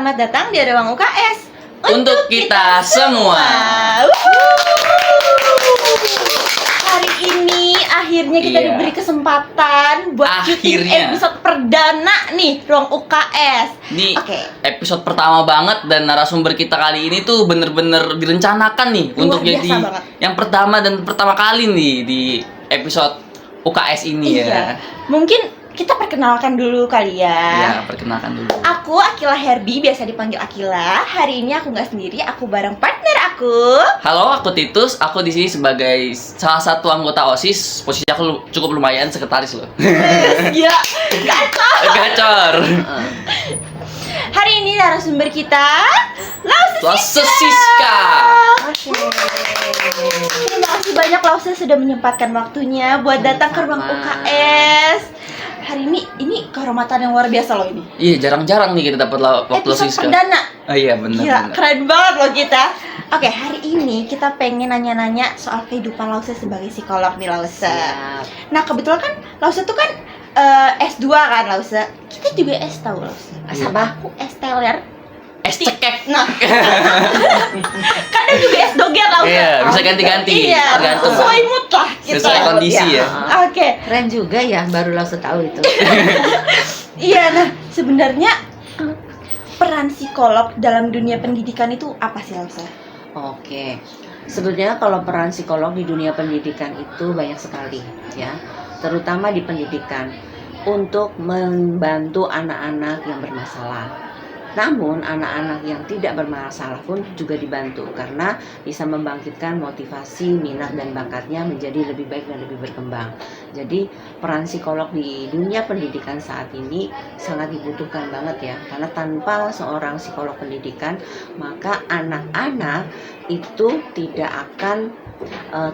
Selamat datang di Ruang UKS untuk kita semua. Hari ini akhirnya kita diberi kesempatan buat syuting episode perdana nih Ruang UKS. Ini episode pertama banget dan narasumber kita kali ini tuh bener-bener direncanakan nih untuk jadi banget. Yang pertama dan pertama kali nih di episode UKS ini ya. Mungkin kita perkenalkan dulu kali ya. Iya, perkenalkan dulu. Aku Akila Herbi, biasa dipanggil Akila. Hari ini aku nggak sendiri, aku bareng partner aku. Halo, aku Titus. Aku di sini sebagai salah satu anggota OSIS. Posisi aku cukup lumayan, sekretaris loh. Iya, gacor. Hari ini narasumber kita Lause Siska. Terima kasih banyak Lause sudah menyempatkan waktunya buat datang ke Ruang UKS. Hari ini kehormatan yang luar biasa loh ini. Iya, jarang-jarang nih kita dapat waktu Siska. Episode perdana. Oh iya, benar. Gila, keren banget loh kita. Oke, hari ini kita pengen nanya-nanya soal kehidupan Lause sebagai psikolog nih Lause. Nah, kebetulan kan Lause tuh kan S2 kan Lause. Kita juga S tahu Lause. Sama aku S teler. Es cekek. Nah. Kadang juga es doger Lause. Iya, bisa ganti-ganti. Iya, tergantung. Sesuai mood lah gitu. Sesuai kondisi ya. Oke. Keren juga ya, baru Lause tahu itu. Iya, nah sebenarnya peran psikolog dalam dunia pendidikan itu apa sih Lause? Oke. Sebenarnya kalau peran psikolog di dunia pendidikan itu banyak sekali ya. Terutama di pendidikan untuk membantu anak-anak yang bermasalah. Namun anak-anak yang tidak bermasalah pun juga dibantu karena bisa membangkitkan motivasi, minat dan bakatnya menjadi lebih baik dan lebih berkembang. Jadi peran psikolog di dunia pendidikan saat ini sangat dibutuhkan banget ya. Karena tanpa seorang psikolog pendidikan maka anak-anak itu tidak akan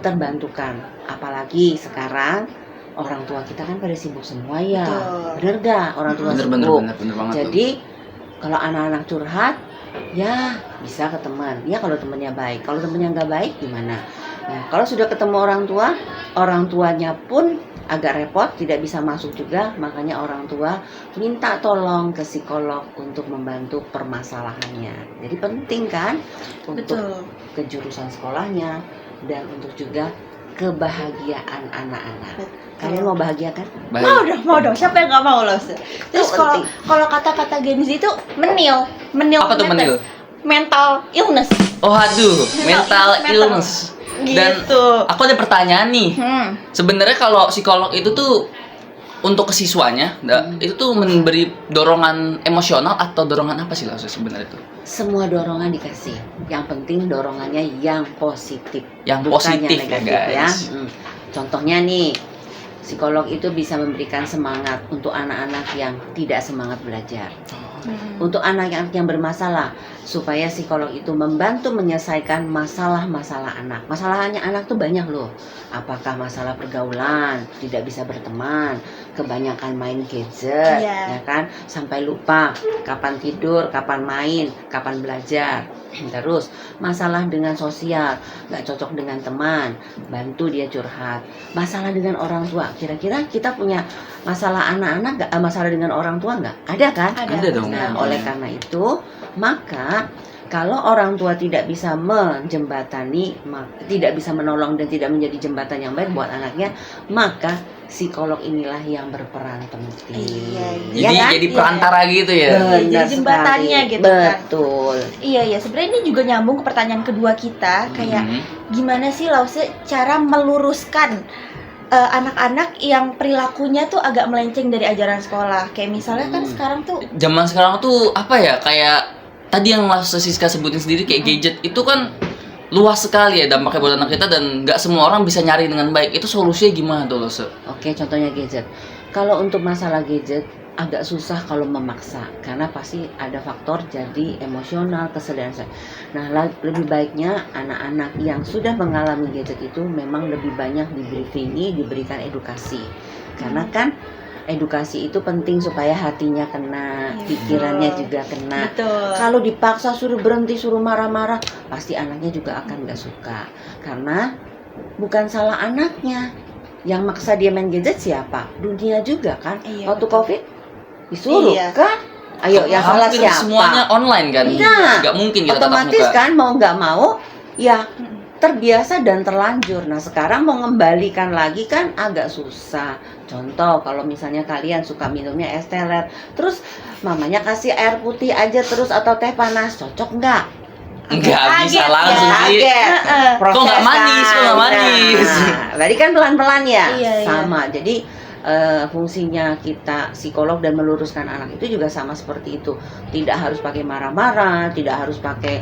terbantukan. Apalagi sekarang orang tua kita kan pada sibuk semua ya. Bener gak? Orang tua sibuk. Bener banget. Jadi kalau anak-anak curhat, ya bisa ke teman. Ya kalau temannya baik. Kalau temannya nggak baik gimana? Nah, kalau sudah ketemu orang tuanya pun agak repot, tidak bisa masuk juga. Makanya orang tua minta tolong ke psikolog untuk membantu permasalahannya. Jadi penting kan untuk ke jurusan sekolahnya dan untuk juga kebahagiaan anak-anak. Kalian mau bahagia kan? Mau dong. Siapa yang nggak mau loh? Terus kalau kata-kata Gen Z itu menil. Apa tuh menil? Mental illness. Oh aduh, mental illness. Dan gitu. Aku ada pertanyaan nih. Sebenarnya kalau psikolog itu tuh untuk ke siswanya, itu tuh memberi dorongan emosional atau dorongan apa sih Lause sebenarnya itu? Semua dorongan dikasih. Yang penting dorongannya yang positif. Yang positif ya guys. Ya. Contohnya nih, psikolog itu bisa memberikan semangat untuk anak-anak yang tidak semangat belajar. Untuk anak-anak yang bermasalah, supaya psikolog itu membantu menyelesaikan masalah-masalah anak. Masalahnya anak tuh banyak loh. Apakah masalah pergaulan, tidak bisa berteman, kebanyakan main gadget, ya kan, sampai lupa kapan tidur, kapan main, kapan belajar. Terus masalah dengan sosial, nggak cocok dengan teman, bantu dia curhat. Masalah dengan orang tua, kira-kira kita punya masalah anak-anak nggak? Masalah dengan orang tua nggak? Ada kan? Ada dong. Nah, oleh karena itu, maka kalau orang tua tidak bisa menjembatani, tidak bisa menolong dan tidak menjadi jembatan yang baik buat anaknya, maka psikolog inilah yang berperan penting. Jadi perantara gitu ya. Jadi jembatannya sekali. gitu kan. Betul. Iya. Sebenarnya ini juga nyambung ke pertanyaan kedua kita, kayak gimana sih Lause cara meluruskan anak-anak yang perilakunya tuh agak melenceng dari ajaran sekolah. Kayak misalnya kan sekarang tuh zaman sekarang tuh apa ya, kayak tadi yang Lause Siska sebutin sendiri kayak gadget itu kan luas sekali ya dampaknya buat anak kita dan nggak semua orang bisa nyari dengan baik. Itu solusinya gimana tuh Lause? Oke, contohnya gadget. Kalau untuk masalah gadget agak susah kalau memaksa karena pasti ada faktor jadi emosional, kesedihan. Nah, lebih baiknya anak-anak yang sudah mengalami gadget itu memang lebih banyak diberikan edukasi. Karena kan edukasi itu penting supaya hatinya kena, pikirannya juga kena. Kalau dipaksa suruh berhenti, suruh marah-marah, pasti anaknya juga akan nggak suka. Karena bukan salah anaknya, yang maksa dia main gadget siapa? Dunia juga kan. Waktu COVID disuruh kan Ayo, yang salah hampir siapa? semuanya online kan. Nah, Nggak mungkin kita tatap otomatis muka. kan mau nggak mau ya terbiasa dan terlanjur. Nah sekarang mau ngembalikan lagi kan agak susah. Contoh kalau misalnya kalian suka minumnya es teler, terus mamanya kasih air putih aja terus atau teh panas, cocok nggak? Nggak bisa Kaget langsung ya. sih. Proses Kok nggak manis, kok nggak manis? Nah, berarti kan pelan-pelan ya. Iya, iya. Sama. Jadi fungsinya kita psikolog dan meluruskan anak itu juga sama seperti itu. Tidak harus pakai marah-marah, tidak harus pakai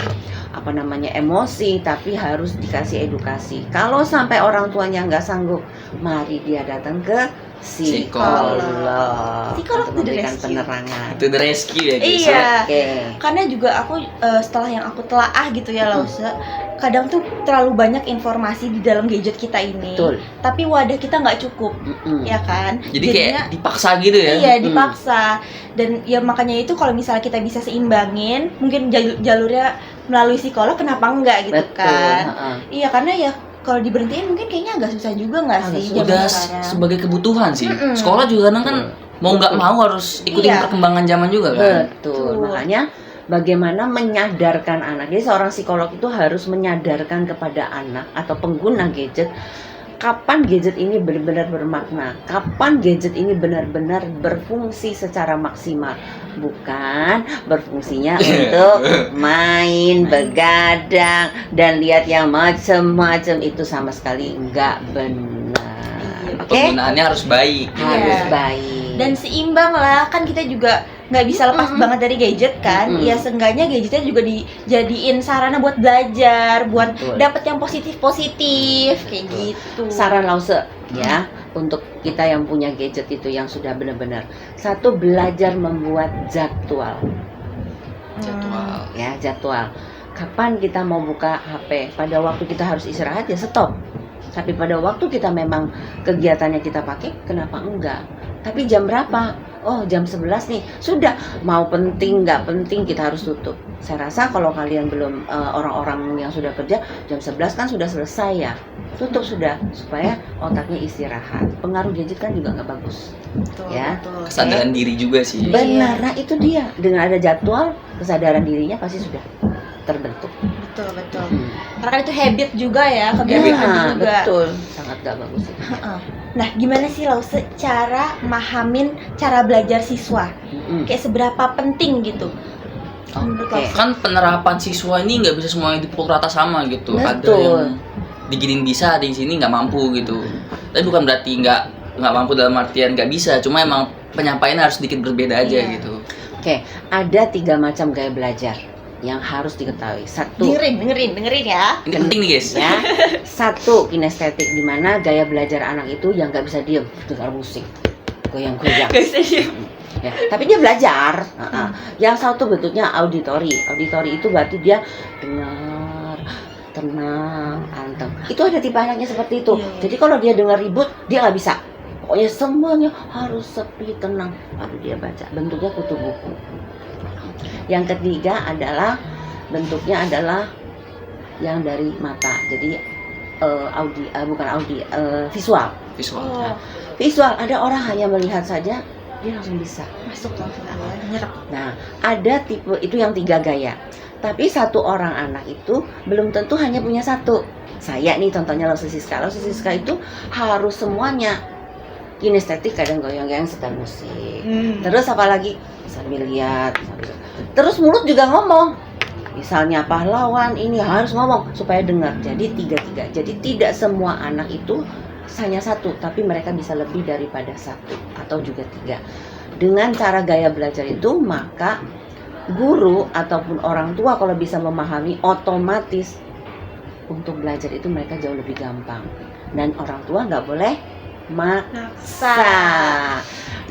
emosi, tapi harus dikasih edukasi. Kalau sampai orang tuanya nggak sanggup, mari dia datang ke psikolog Psikolog untuk to the memberikan rescue. penerangan. Itu the rescue ya guys. Iya. Oke. Karena juga aku setelah yang aku telaah gitu ya Lause, kadang tuh terlalu banyak informasi di dalam gadget kita ini. Betul. Tapi wadah kita nggak cukup, Mm-mm. ya kan? Jadi Jadinya- kayak dipaksa gitu ya. Iya, dipaksa. Dan ya makanya itu kalau misalnya kita bisa seimbangin, mungkin jalurnya melalui psikolog, kenapa enggak gitu Betul. kan? heeh. Iya, karena ya kalau diberhentiin mungkin kayaknya agak susah juga nggak Agak sih? susah. zaman Udah sekarang? sebagai kebutuhan sih. Mm-mm. Sekolah juga kadang kan mau nggak Betul. mau harus ikutin Iya. perkembangan zaman juga kan. Betul. Betul. Makanya bagaimana menyadarkan anak. Jadi seorang psikolog itu harus menyadarkan kepada anak atau pengguna gadget kapan gadget ini benar-benar bermakna, kapan gadget ini benar-benar berfungsi secara maksimal, bukan berfungsinya untuk main, begadang dan lihat yang macam-macam, itu sama sekali nggak benar. Oke? Penggunaannya harus baik. Harus Iya. baik. Dan seimbang lah, kan kita juga nggak bisa lepas banget dari gadget kan. Mm-mm. Ya seenggaknya gadgetnya juga dijadiin sarana buat belajar, buat Betul. dapet yang positif-positif kayak gitu. Saran Lause ya untuk kita yang punya gadget itu yang sudah benar-benar, satu, belajar membuat jadwal. Jadwal. Ya, jadwal. Kapan kita mau buka HP? Pada waktu kita harus istirahat ya stop. Tapi pada waktu kita memang kegiatannya kita pakai, kenapa enggak? Tapi jam berapa? Oh, jam 11 nih. Sudah, mau penting nggak penting kita harus tutup. Saya rasa kalau kalian belum orang-orang yang sudah kerja, jam 11 kan sudah selesai ya. Tutup sudah supaya otaknya istirahat. Pengaruh gadget kan juga nggak bagus. Betul, Ya. betul. Kesadaran diri juga sih. Iya. Benar, nah itu dia. Dengan ada jadwal, kesadaran dirinya pasti sudah terbentuk. Betul, betul. Karena itu habit juga ya, Ya, kebiasaan juga. betul. Sangat gak bagus itu. Nah, gimana sih Lause cara mahamin cara belajar siswa? Mm-mm. Kayak seberapa penting gitu? Menurut Oke. Lause? Kan penerapan siswa ini nggak bisa semuanya dipukul rata sama gitu. Ada Betul. yang diginin bisa, ada yang sini nggak mampu gitu. Tapi bukan berarti nggak mampu dalam artian nggak bisa. Cuma emang penyampaiannya harus sedikit berbeda aja Iya. gitu. Oke, ada 3 macam gaya belajar yang harus diketahui. Satu, Dengerin ya. Ini penting nih guys. ya. Satu, kinestetik, di mana gaya belajar anak itu yang nggak bisa diem dengar musik, goyang-goyang. Gak bisa diem. Ya, tapi dia belajar. Yang satu bentuknya auditori. Auditori itu berarti dia dengar, tenang, anteng. Itu ada tipe anaknya seperti itu. Iya, iya. Jadi kalau dia dengar ribut, dia nggak bisa. Pokoknya semuanya harus sepi, tenang. Baru dia baca. Bentuknya kutu buku. Yang ketiga adalah bentuknya adalah yang dari mata. Jadi visual. Visual. Oh, Visual, ada orang hanya melihat saja dia langsung bisa. masuk langsung awal nyerap. Nah, ada tipe itu yang 3 gaya. Tapi satu orang anak itu belum tentu hanya punya satu. Saya nih contohnya Lause Siska. Lause Siska itu harus semuanya. Kinestetik, kadang goyang-goyang setel musik. Terus apalagi sambil lihat, terus mulut juga ngomong. Misalnya pahlawan ini harus ngomong supaya dengar. Jadi 3-3. Jadi tidak semua anak itu hanya satu, tapi mereka bisa lebih daripada satu atau juga 3. Dengan cara gaya belajar itu, maka guru ataupun orang tua kalau bisa memahami, otomatis untuk belajar itu mereka jauh lebih gampang. Dan orang tua nggak boleh maksa.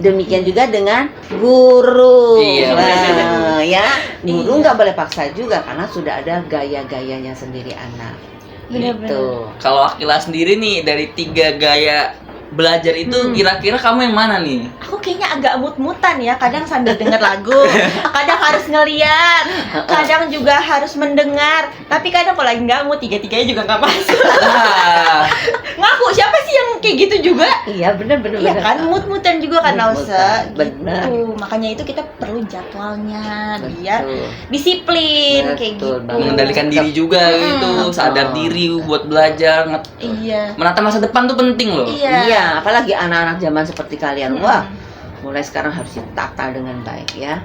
Demikian juga dengan guru. Iya, Nah, ya, guru Iya. nggak boleh paksa juga karena sudah ada gaya-gayanya sendiri anak. Benar-benar. Gitu. Kalau Akila sendiri nih dari 3 gaya belajar itu kira-kira kamu yang mana nih? Aku kayaknya agak mut-mutan ya, kadang sambil denger lagu, kadang harus ngeliat, kadang juga harus mendengar. Tapi kadang kalau lagi nggak mood, tiga-tiganya juga nggak masuk. Ngaku, siapa sih yang kayak gitu juga? Iya benar. Iya kan, mut-mutan juga kan Lausa. Benar. Gitu. Makanya itu kita perlu jadwalnya biar Betul. disiplin kayak gitu. Mengendalikan diri juga gitu, sadar diri buat belajar. Iya. Menata masa depan tuh penting loh. Iya, apalagi anak-anak zaman seperti kalian. Wah, mulai sekarang harus ditata dengan baik ya.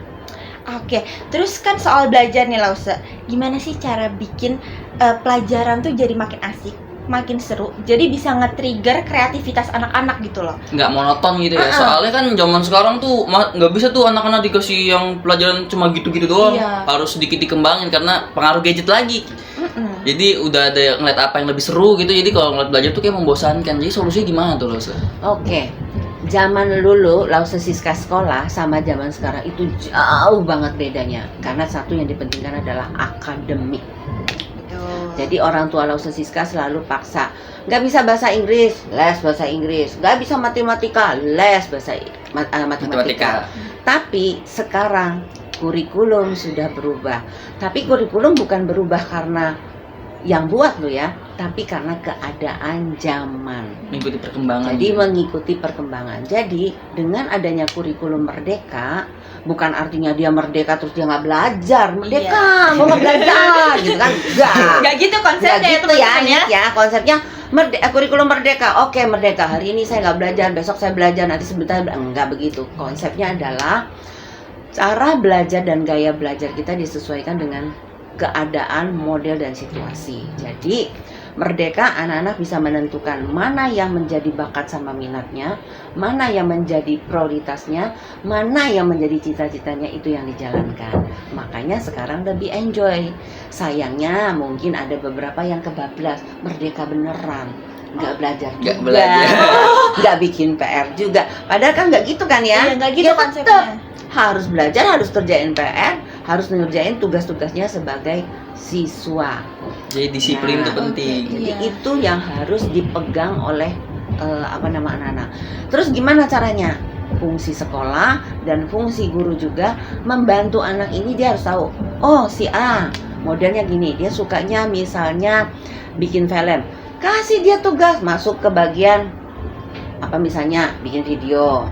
Oke, terus kan soal belajar nih Lausa, gimana sih cara bikin pelajaran tuh jadi makin asik, makin seru, jadi bisa nge-trigger kreativitas anak-anak gitu loh. Nggak monoton gitu ya, soalnya kan zaman sekarang tuh nggak bisa tuh anak-anak dikasih yang pelajaran cuma gitu-gitu doang. Iya. Harus sedikit dikembangin karena pengaruh gadget lagi. Jadi udah ada ngeliat apa yang lebih seru gitu, jadi kalau ngeliat belajar tuh kayak membosankan. Jadi solusinya gimana tuh Lausa? Oke. Zaman dulu Lausa Siska sekolah sama zaman sekarang itu jauh banget bedanya. Karena satu yang dipentingkan adalah akademik. Jadi orang tua Lausa Siska selalu paksa, nggak bisa bahasa Inggris, les bahasa Inggris, nggak bisa matematika, les bahasa matematika. Tapi sekarang kurikulum sudah berubah. Tapi kurikulum bukan berubah karena yang buat lo ya, tapi karena keadaan zaman. Mengikuti perkembangan. Jadi mengikuti perkembangan. Jadi dengan adanya kurikulum merdeka, bukan artinya dia merdeka terus dia nggak belajar. Merdeka, mau nggak belajar, gitu kan? Nggak gitu konsepnya Nggak gitu ya, teman-teman ya konsepnya kurikulum merdeka. Oke, merdeka. Hari ini saya nggak belajar, besok saya belajar, nanti sebentar nggak begitu. Konsepnya adalah cara belajar dan gaya belajar kita disesuaikan dengan keadaan, model, dan situasi. Jadi merdeka, anak-anak bisa menentukan mana yang menjadi bakat sama minatnya, mana yang menjadi prioritasnya, mana yang menjadi cita-citanya, itu yang dijalankan. Makanya sekarang lebih enjoy. Sayangnya mungkin ada beberapa yang kebablas, merdeka beneran, nggak belajar Nggak juga, belajar. nggak bikin PR juga. Padahal kan nggak gitu kan ya? Iya, nggak gitu Ya konsepnya. tetap harus belajar, harus kerjain PR, harus ngerjain tugas-tugasnya sebagai siswa. Jadi disiplin Nah, tuh penting. Jadi Iya. itu yang harus dipegang oleh anak-anak. Terus gimana caranya? Fungsi sekolah dan fungsi guru juga membantu anak ini. Dia harus tahu, oh si A modelnya gini, dia sukanya misalnya bikin film. Kasih dia tugas masuk ke bagian apa, misalnya bikin video.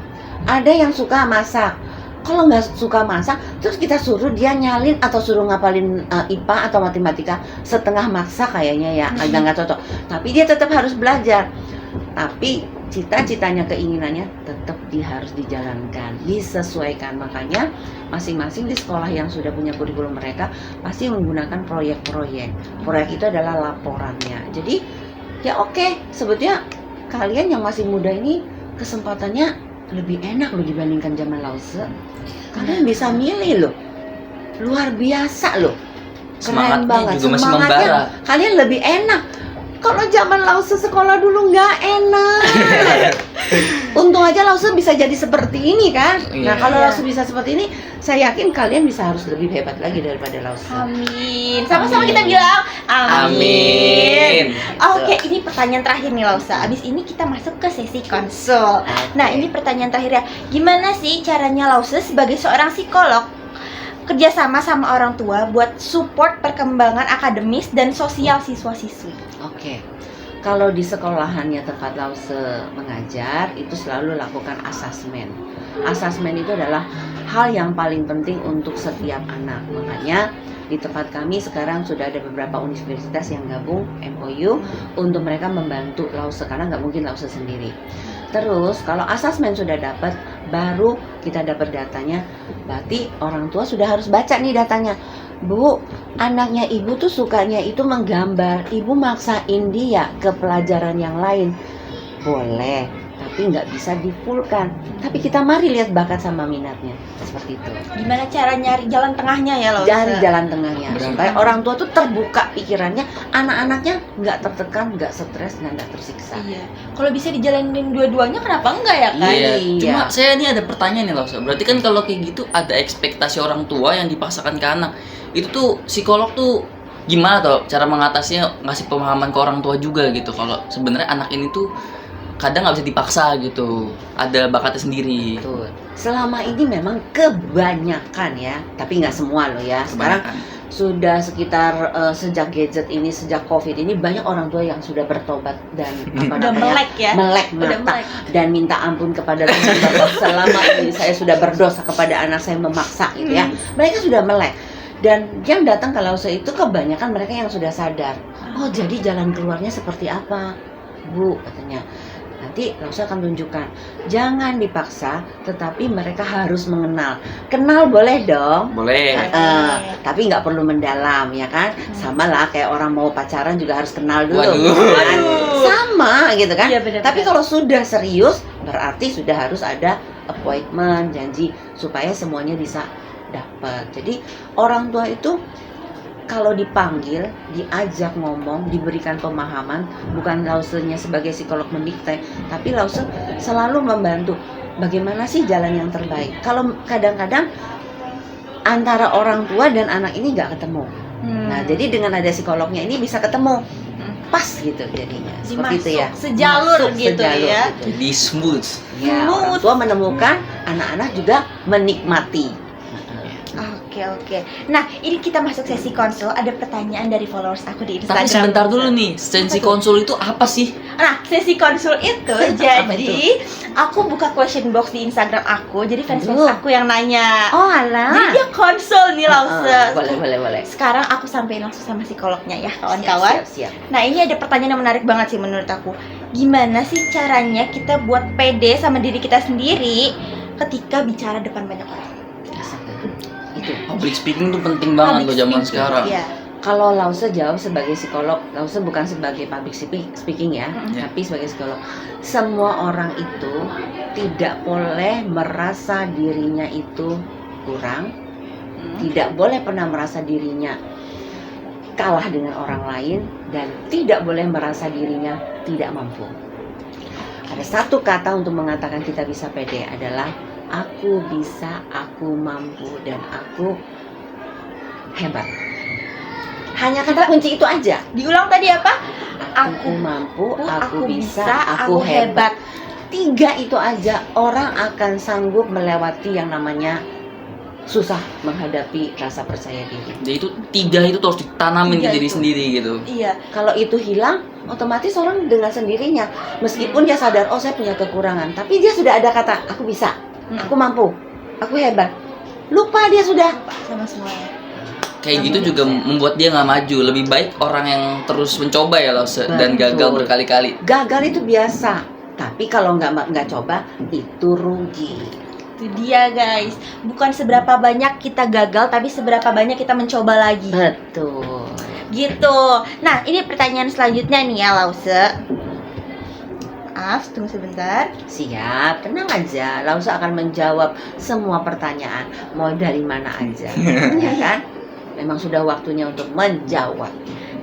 Ada yang suka masak. Kalau nggak suka masak, terus kita suruh dia nyalin atau suruh ngapalin IPA atau matematika, setengah maksa kayaknya ya, agak nggak cocok. Tapi dia tetap harus belajar. Tapi cita-citanya, keinginannya tetap harus dijalankan, disesuaikan. Makanya masing-masing di sekolah yang sudah punya kurikulum mereka pasti menggunakan proyek-proyek. Proyek itu adalah laporannya. Jadi ya oke, sebetulnya kalian yang masih muda ini kesempatannya lebih enak loh dibandingkan zaman Lausa. Kalian bisa milih loh, luar biasa loh, keren Semangatnya banget. juga masih Semangatnya membara. kalian lebih enak. Kalau zaman Lausa sekolah dulu nggak enak. Untung aja Lausa bisa jadi seperti ini kan. Nah Iya. kalau Iya. Lausa bisa seperti ini, saya yakin kalian bisa harus lebih hebat lagi daripada Lausa. Amin. Sama-sama kita bilang amin. Amin. Oke, ini pertanyaan terakhir nih Lausa. Abis ini kita masuk ke sesi konsul. Nah, ini pertanyaan terakhir ya. Gimana sih caranya Lausa sebagai seorang psikolog kerjasama sama orang tua buat support perkembangan akademis dan sosial siswa-siswi? Oke. Kalau di sekolahannya tempat Lausa mengajar, itu selalu lakukan asesmen. Asesmen itu adalah hal yang paling penting untuk setiap anak. Makanya di tempat kami sekarang sudah ada beberapa universitas yang gabung MOU untuk mereka membantu Lausa, karena nggak mungkin Lausa sendiri. Terus kalau asesmen sudah dapat, baru kita dapat datanya. Berarti orang tua sudah harus baca nih datanya. Bu, anaknya ibu tuh sukanya itu menggambar. Ibu maksain dia ke pelajaran yang lain. Boleh, tapi nggak bisa difulkan. Tapi kita mari lihat bakat sama minatnya. Seperti itu. Gimana cara nyari jalan tengahnya ya Lausa? Cari jalan tengahnya. Berarti- Supaya orang tua tuh terbuka pikirannya. Anak-anaknya nggak tertekan, nggak stres, dan nggak tersiksa. Iya. Kalau bisa dijalanin dua-duanya kenapa enggak ya kan? Iya. Iya. Cuma saya ini ada pertanyaan nih Lausa. Berarti kan kalau kayak gitu ada ekspektasi orang tua yang dipaksakan ke anak. Itu tuh psikolog tuh gimana tuh cara mengatasinya, ngasih pemahaman ke orang tua juga gitu. Kalau sebenarnya anak ini tuh kadang nggak bisa dipaksa gitu. Ada bakatnya sendiri. Betul. Selama ini memang kebanyakan ya, tapi nggak semua loh ya. Sekarang Kebanyakan. sudah sekitar sejak gadget ini, sejak COVID ini banyak orang tua yang sudah bertobat dan Udah melek ya. melek Udah mata melek. dan minta ampun kepada Tuhan bahwa selama ini saya sudah berdosa kepada anak saya, memaksa gitu ya. Mereka sudah melek. Dan yang datang ke Lause itu kebanyakan mereka yang sudah sadar. Oh, jadi jalan keluarnya seperti apa, Bu, katanya. Nanti Lause akan tunjukkan. Jangan dipaksa, tetapi mereka harus mengenal. Kenal boleh dong. Boleh. Tapi nggak perlu mendalam ya kan. Sama lah kayak orang mau pacaran juga harus kenal dulu. Waduh. Kan? Sama gitu kan. Iya, benar-benar. Tapi kalau sudah serius berarti sudah harus ada appointment, janji supaya semuanya bisa dapat. Jadi orang tua itu kalau dipanggil, diajak ngomong, diberikan pemahaman, bukan Lausenya sebagai psikolog mendikte, tapi Lause selalu membantu bagaimana sih jalan yang terbaik. Kalau kadang-kadang antara orang tua dan anak ini nggak ketemu. Nah, jadi dengan ada psikolognya ini bisa ketemu. Pas gitu jadinya. Seperti itu ya. Sejalur Masuk gitu sejalur ya. gitu. Jadi smooth. Ya, orang tua menemukan, anak-anak juga menikmati. Oke. Nah, ini kita masuk sesi konsul. Ada pertanyaan dari followers aku di Tapi Instagram. sebentar dulu nih, sensi konsul itu apa sih? Nah, sesi konsul itu jadi aku buka question box di Instagram aku. Jadi fans Aduh. aku yang nanya. Oh, Jadi alah. dia konsul nih Lause. Boleh. Sekarang aku sampein langsung sama psikolognya ya, kawan-kawan. Siap. Nah, ini ada pertanyaan yang menarik banget sih menurut aku. Gimana sih caranya kita buat pede sama diri kita sendiri ketika bicara depan banyak orang? Itu. Public speaking tuh penting banget loh zaman sekarang. Iya. Kalau Lause jawab sebagai psikolog, Lause bukan sebagai public speaking ya, tapi sebagai psikolog. Semua orang itu tidak boleh merasa dirinya itu kurang, tidak boleh pernah merasa dirinya kalah dengan orang lain, dan tidak boleh merasa dirinya tidak mampu. Ada satu kata untuk mengatakan kita bisa pede adalah aku bisa, aku mampu, dan aku hebat. Hanya kata kunci itu aja. Diulang tadi apa? Aku mampu, aku bisa, aku hebat. 3 itu aja orang akan sanggup melewati yang namanya susah menghadapi rasa percaya diri. Jadi itu 3 itu tuh harus ditanamin ke 3 diri itu. sendiri gitu. Iya. Kalau itu hilang, otomatis orang dengan sendirinya, meskipun dia sadar, oh saya punya kekurangan, tapi dia sudah ada kata, aku bisa, aku mampu, aku hebat. Lupa dia sudah. Sama semuanya. Kayak gitu juga membuat dia nggak maju. Lebih baik orang yang terus mencoba ya Lause dan Betul. gagal berkali-kali. Gagal itu biasa, tapi kalau nggak coba itu rugi. Itu dia guys. Bukan seberapa banyak kita gagal, tapi seberapa banyak kita mencoba lagi. Betul. Gitu. Nah, ini pertanyaan selanjutnya nih ya Lause. Tunggu sebentar. Siap, tenang aja. Lause akan menjawab semua pertanyaan, mau dari mana aja, ya kan? Memang sudah waktunya untuk menjawab.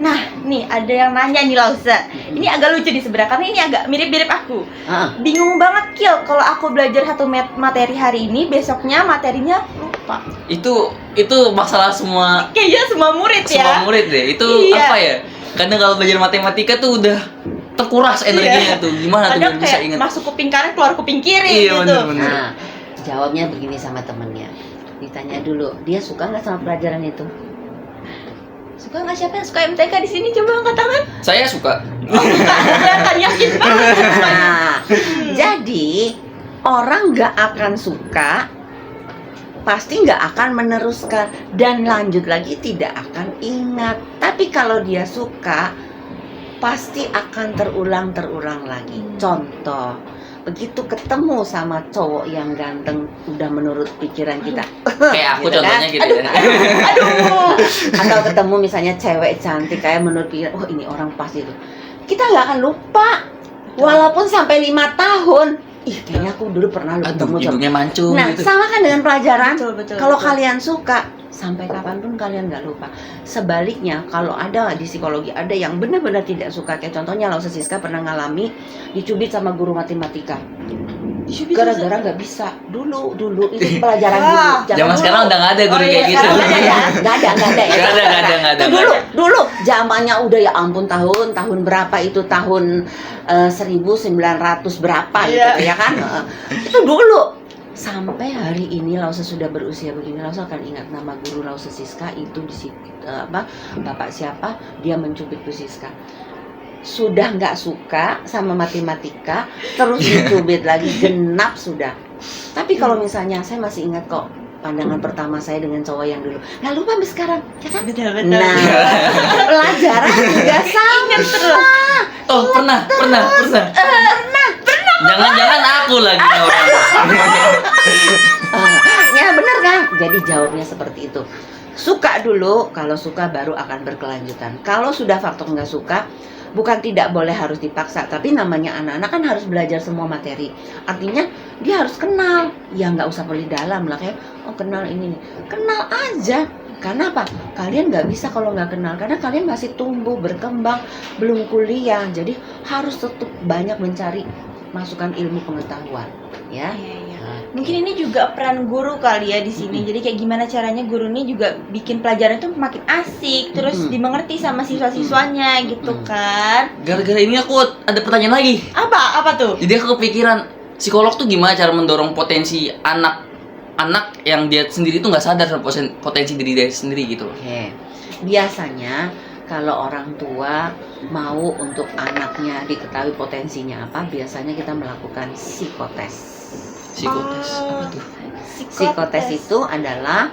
Nah, nih ada yang nanya nih Lause. Ini agak lucu nih sebenarnya karena ini agak mirip-mirip aku. Bingung banget Kil, kalau aku belajar satu materi hari ini, besoknya materinya lupa. Itu masalah semua Kayaknya semua murid ya. semua murid deh. Itu Iya. apa ya? Kadang kalau belajar matematika tuh udah terkuras energinya tuh. Gimana tuh Kadang biar bisa kayak ingat? masuk kuping kanan keluar kuping kiri Iya, gitu. bener. Nah, jawabnya begini sama temennya. Ditanya dulu, dia suka nggak sama pelajaran itu? Suka nggak siapa yang suka MTK di sini? Coba angkat tangan. Saya suka. Kelihatan yakin banget. Nah, jadi orang nggak akan suka, pasti nggak akan meneruskan, dan lanjut lagi tidak akan ingat. Tapi kalau dia suka, pasti akan terulang lagi. Contoh, begitu ketemu sama cowok yang ganteng, udah menurut pikiran kita, Kayak aku Gitu kan? contohnya gitu ya. Aduh. atau ketemu misalnya cewek cantik kayak menurut pikiran, oh ini orang pas itu, kita nggak akan lupa, walaupun sampai 5 tahun. Ih, kayaknya aku dulu pernah lu Aduh, ketemu cowok. hidungnya mancung Nah, gitu. sama kan dengan pelajaran. Betul. Kalau kalian suka, sampai kapanpun kalian nggak lupa. Sebaliknya, kalau ada di psikologi ada yang benar-benar tidak suka, kayak contohnya Lause Siska pernah ngalami dicubit sama guru matematika. gara-gara nggak bisa. Dulu itu pelajaran Wah, dulu. Zaman sekarang udah nggak ada guru Oh, iya, kayak gitu. sekarang nggak ada ya. Nggak ada. Dulu zamannya udah ya ampun tahun berapa itu tahun 1900 berapa Iya. gitu ya kan. Itu dulu. Sampai hari ini Lause sudah berusia begini, Lause akan ingat nama guru Lause Siska itu di situ Bapak siapa, dia mencubit Bu Siska. Sudah nggak suka sama matematika, terus dicubit lagi, genap sudah. Tapi kalau misalnya saya masih ingat kok pandangan pertama saya dengan cowok yang dulu. Nggak lupa sampai sekarang, ya kan? Betul. Nah, pelajaran juga sama. Oh, pernah. Jangan-jangan aku lagi orang. Ya benar kan? Jadi jawabnya seperti itu. Suka dulu, kalau suka baru akan berkelanjutan. Kalau sudah faktor nggak suka, bukan tidak boleh harus dipaksa, tapi namanya anak-anak kan harus belajar semua materi. Artinya dia harus kenal. Ya nggak usah perlu dalam lah kayak, oh kenal ini nih. Kenal aja. Karena apa? Kalian nggak bisa kalau nggak kenal. Karena kalian masih tumbuh, berkembang, belum kuliah. Jadi harus tetap banyak mencari masukan ilmu pengetahuan. Ya. Iya. Mungkin ini juga peran guru kali ya di sini. Jadi kayak gimana caranya guru ini juga bikin pelajaran itu makin asik, terus dimengerti sama siswa-siswanya gitu kan. Gara-gara ini aku ada pertanyaan lagi. Apa tuh? Jadi aku kepikiran, psikolog tuh gimana cara mendorong potensi anak yang dia sendiri tuh nggak sadar sama potensi diri dia sendiri gitu. Oke. Biasanya kalau orang tua mau untuk anaknya diketahui potensinya apa, biasanya kita melakukan psikotes. Psikotes apa tuh? Psikotes itu adalah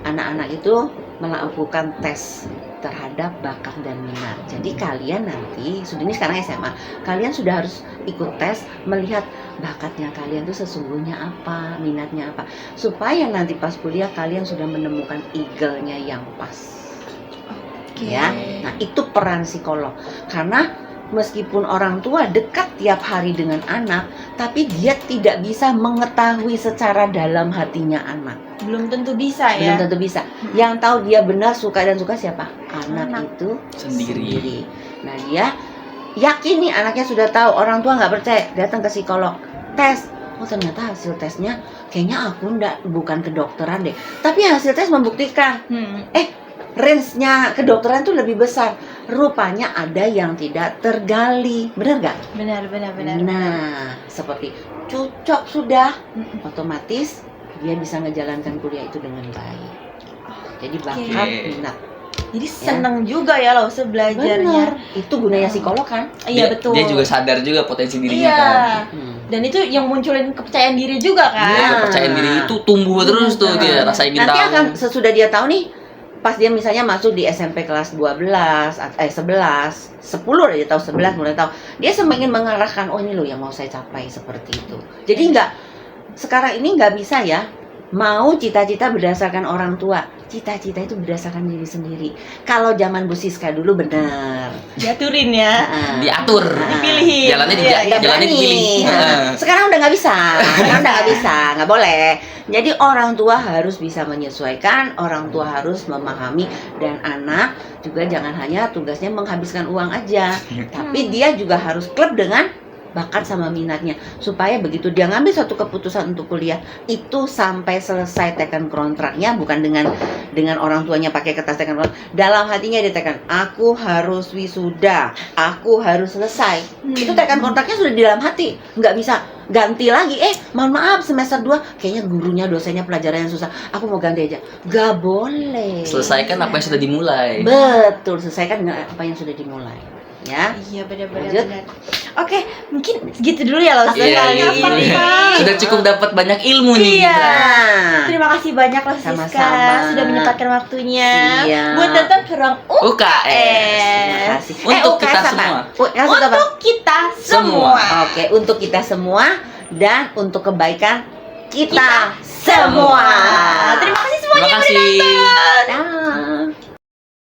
anak-anak itu melakukan tes terhadap bakat dan minat. Jadi kalian nanti, ini sekarang SMA, kalian sudah harus ikut tes melihat bakatnya kalian itu sesungguhnya apa, minatnya apa, supaya nanti pas kuliah kalian sudah menemukan eagle-nya yang pas. Ya, nah itu peran psikolog. Karena meskipun orang tua dekat tiap hari dengan anak, tapi dia tidak bisa mengetahui secara dalam hatinya anak. Belum tentu bisa ya. Belum tentu bisa. Yang tahu dia benar suka dan suka siapa? Anak itu Sendiri. Nah dia yakin nih anaknya sudah tahu, orang tua nggak percaya, datang ke psikolog, tes. Oh ternyata hasil tesnya kayaknya aku bukan kedokteran deh. Tapi hasil tes membuktikan, range-nya kedokteran tuh lebih besar. Rupanya ada yang tidak tergali, benar nggak? Benar. Nah, seperti cocok sudah, otomatis dia bisa ngejalankan kuliah itu dengan baik. Jadi bakat, minat. Jadi seneng juga ya loh belajarnya. Benar, itu gunanya psikolog kan? Iya betul. Dia juga sadar juga potensi dirinya Iya. kan. Dan itu yang munculin kepercayaan diri juga kan. Iya, kepercayaan diri itu tumbuh terus tuh dia rasa ingin Nanti tahu. akan sesudah dia tahu nih, pas dia misalnya masuk di SMP kelas 11, 11, 10 dia tahu 11 mulai tahu. Dia semakin mengarahkan, oh ini loh yang mau saya capai seperti itu. Jadi sekarang ini nggak bisa ya mau cita-cita berdasarkan orang tua. Cita-cita itu berdasarkan diri sendiri. Kalau zaman Bu Siska dulu benar. Diaturin ya. Diatur. Dipilihin. Jalannya dipilih. Sekarang udah nggak bisa. Nggak boleh. Jadi orang tua harus bisa menyesuaikan, orang tua harus memahami, dan anak juga jangan hanya tugasnya menghabiskan uang aja, tapi dia juga harus klub dengan bakat sama minatnya, supaya begitu dia ngambil suatu keputusan untuk kuliah itu sampai selesai tekan kontraknya, bukan dengan orang tuanya pakai kertas tekan kontrak, dalam hatinya dia tekan, aku harus wisuda, aku harus selesai. Itu tekan kontraknya sudah di dalam hati, nggak bisa ganti lagi. Mohon maaf semester 2 kayaknya gurunya dosennya pelajaran yang susah, aku mau ganti aja. Nggak boleh. Selesaikan apa yang sudah dimulai. Betul, selesaikan dengan apa yang sudah dimulai. Ya. Iya benar. Oke, mungkin segitu dulu ya loh. Iya. Sudah cukup dapat banyak ilmu nih. Iya. Terima kasih banyak loh Siska Sama-sama. sudah menyempatkan waktunya Siap. buat datang ke ruang Terima UKS. kasih. Untuk UKS kita apa? semua. Untuk kita semua. Oke, untuk kita semua dan untuk kebaikan kita semua. Terima kasih semuanya. Terima kasih.